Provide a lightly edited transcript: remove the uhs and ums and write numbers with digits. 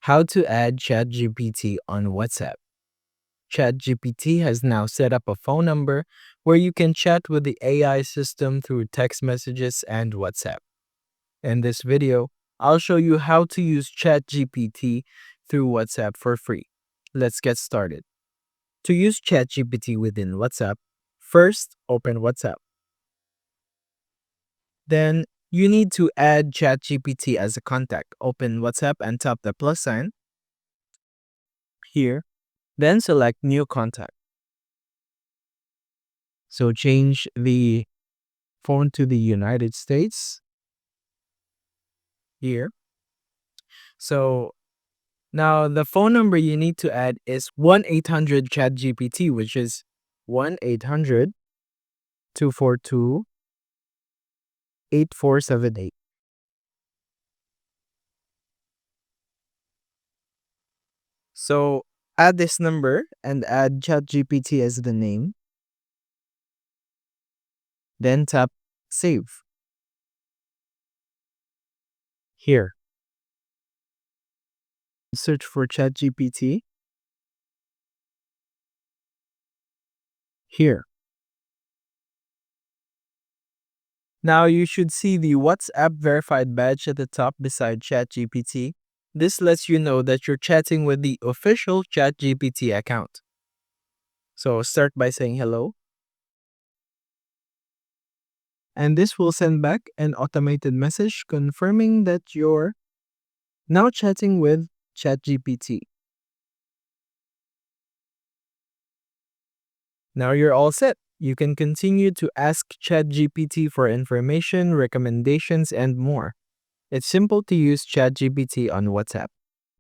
How to add Chatgpt on WhatsApp. Chatgpt has now set up a phone number where you can chat with the AI system through text messages and WhatsApp. In this video, I'll show you how to use Chatgpt through WhatsApp for free. Let's get started. To use Chatgpt within WhatsApp, first open WhatsApp. Then you need to add Chatgpt as a contact. Open WhatsApp and tap the plus sign here. Then select New Contact. So change the phone to the United States here. So now the phone number you need to add is 1-800-ChatGPT, which is 1-800-242-8478. So add this number and add ChatGPT as the name. Then tap Save here. Search for ChatGPT here. Now you should see the WhatsApp verified badge at the top beside ChatGPT. This lets you know that you're chatting with the official ChatGPT account. So start by saying hello. And this will send back an automated message confirming that you're now chatting with ChatGPT. Now you're all set. You can continue to ask ChatGPT for information, recommendations, and more. It's simple to use ChatGPT on WhatsApp.